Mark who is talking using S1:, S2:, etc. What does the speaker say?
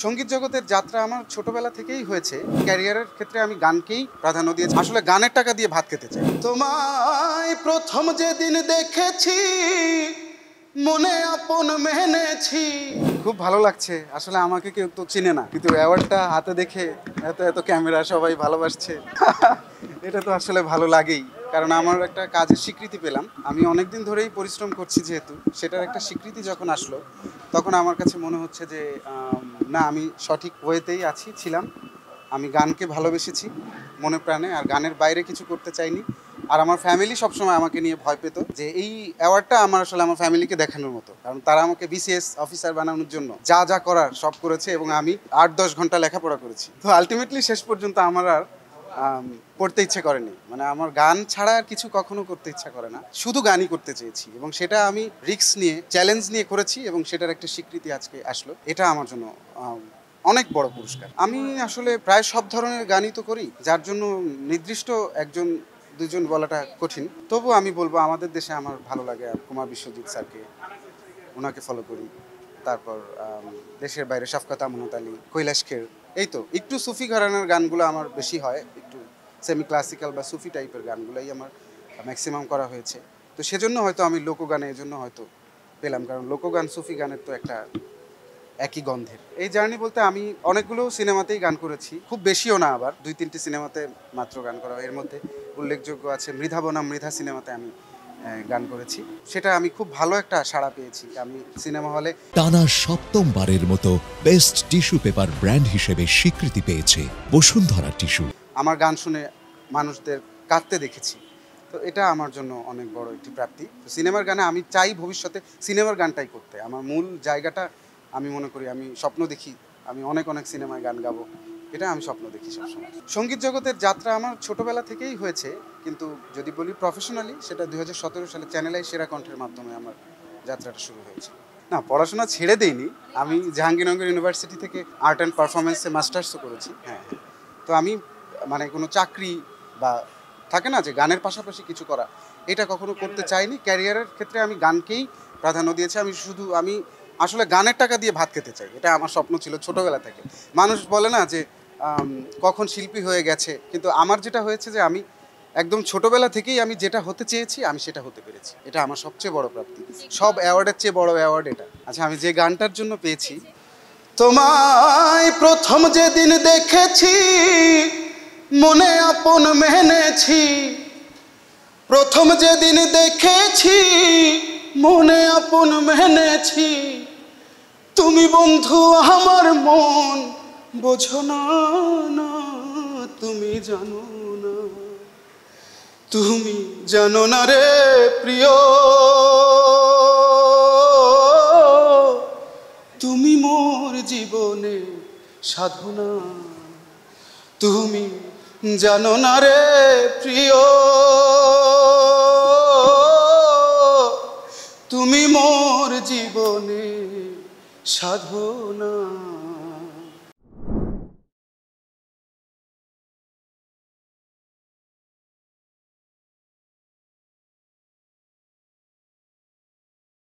S1: সঙ্গীত জগতের যাত্রা আমার ছোটবেলা থেকেই হয়েছে। ক্যারিয়ারের ক্ষেত্রে আমি গানকেই প্রাধান্য দিয়েছি। আসলে গানের টাকা দিয়ে ভাত খেতে চাই। তোমায় প্রথম যেদিন দেখেছি মনে আপন মেনেছি। খুব ভালো লাগছে। আসলে আমাকে কেউ তো চিনে না, কিন্তু অ্যাওয়ার্ডটা হাতে দেখে এত এত ক্যামেরা সবাই ভালোবাসছে এটা তো আসলে ভালো লাগেই, কারণ আমার একটা কাজের স্বীকৃতি পেলাম। আমি অনেকদিন ধরেই পরিশ্রম করছি, যেহেতু সেটার একটা স্বীকৃতি যখন আসলো তখন আমার কাছে মনে হচ্ছে যে না, আমি সঠিক ওয়েতেই ছিলাম। আমি গানকে ভালোবেসেছি মনে প্রাণে, আর গানের বাইরে কিছু করতে চাইনি। আর আমার ফ্যামিলি সবসময় আমাকে নিয়ে ভয় পেত যে এই অ্যাওয়ার্ডটা আমার আসলে আমার ফ্যামিলিকে দেখানোর মতো, কারণ তারা আমাকে বিসিএস অফিসার বানানোর জন্য যা যা করার সব করেছে, এবং আমি 8-10 ঘন্টা লেখাপড়া করেছি। তো আলটিমেটলি শেষ পর্যন্ত আমার আর পড়তে ইচ্ছে করেনি। মানে আমার গান ছাড়া আর কিছু কখনো করতে ইচ্ছা করে না, শুধু গানই করতে চেয়েছি, এবং সেটা আমি রিস্ক নিয়ে চ্যালেঞ্জ নিয়ে করেছি, এবং সেটার একটা স্বীকৃতি আজকে আসলো। এটা আমার জন্য অনেক বড় পুরস্কার। আমি আসলে প্রায় সব ধরনের গানই তো করি, যার জন্য নির্দিষ্ট একজন দুজন বলাটা কঠিন। তবু আমি বলবো আমাদের দেশে আমার ভালো লাগে কুমার বিশ্বজিৎ স্যারকে, ওনাকে ফলো করি। তারপর দেশের বাইরে শফকত আমনত আলী, কৈলাস খের, এই তো একটু সুফি ঘরানার গানগুলো আমার বেশি হয়, একটু সেমি ক্লাসিক্যাল বা সুফি টাইপের গানগুলোই আমার ম্যাক্সিমাম করা হয়েছে। তো সেজন্য হয়তো আমি লোকগানে এজন্য হয়তো পেলাম, কারণ লোকগান সুফি গানের তো একটা একই গন্ধের। এই জার্নি বলতে আমি অনেকগুলো সিনেমাতেই গান করেছি, খুব বেশিও না, আবার 2-3টি সিনেমাতে মাত্র গান করা। এর মধ্যে উল্লেখযোগ্য আছে মৃধা বনাম মৃধা সিনেমাতে আমি গান করেছি। সেটা আমি খুব ভালো একটা সাড়া পেয়েছি। আমি সিনেমা হলে
S2: টানা সপ্তমবারের মতো বেস্ট টিস্যু পেপার ব্র্যান্ড হিসেবে স্বীকৃতি পেয়েছে বসুন্ধরা টিস্যু।
S1: আমার গান শুনে মানুষদের কাঁদতে দেখেছি, তো এটা আমার জন্য অনেক বড় একটি প্রাপ্তি। তো সিনেমার গানে আমি চাই ভবিষ্যতে সিনেমার গানটাই করতে। আমার মূল জায়গাটা আমি মনে করি, আমি স্বপ্ন দেখি আমি অনেক অনেক সিনেমায় গান গাবো, এটা আমি স্বপ্ন দেখি সবসময়। সঙ্গীত জগতের যাত্রা আমার ছোটবেলা থেকেই হয়েছে, কিন্তু যদি বলি প্রফেশনালি, সেটা 2017 সালে চ্যানেল আই সেরা কণ্ঠের মাধ্যমে আমার যাত্রাটা শুরু হয়েছে। না, পড়াশোনা ছেড়ে দেইনি। আমি জাহাঙ্গীরনগর ইউনিভার্সিটি থেকে আর্ট অ্যান্ড পারফরমেন্সে মাস্টার্সও করেছি। হ্যাঁ, তো আমি মানে কোনো চাকরি বা থাকে না যে গানের পাশাপাশি কিছু করা, এটা কখনো করতে চাইনি। ক্যারিয়ারের ক্ষেত্রে আমি গানকেই প্রাধান্য দিয়েছি। আমি আসলে গানের টাকা দিয়ে ভাত খেতে চাই, এটা আমার স্বপ্ন ছিল ছোটোবেলা থেকে। মানুষ বলে না যে কখন শিল্পী হয়ে গেছে, কিন্তু আমার যেটা হয়েছে যে আমি একদম ছোটোবেলা থেকেই আমি যেটা হতে চেয়েছি আমি সেটা হতে পেরেছি। এটা আমার সবচেয়ে বড় প্রাপ্তি, সব অ্যাওয়ার্ডের চেয়ে বড় অ্যাওয়ার্ড এটা। আচ্ছা, আমি যে গানটার জন্য পেয়েছি, তোমায় প্রথম যেদিন দেখেছি মনে আপন মেনেছি, প্রথম যেদিন দেখেছি মনে আপন মেনেছি, তুমি বন্ধু আমার মন বোঝো না, না তুমি জানো না, তুমি জানো না রে প্রিয়, তুমি মোর জীবনে সাধনা, তুমি জানো না রে প্রিয়।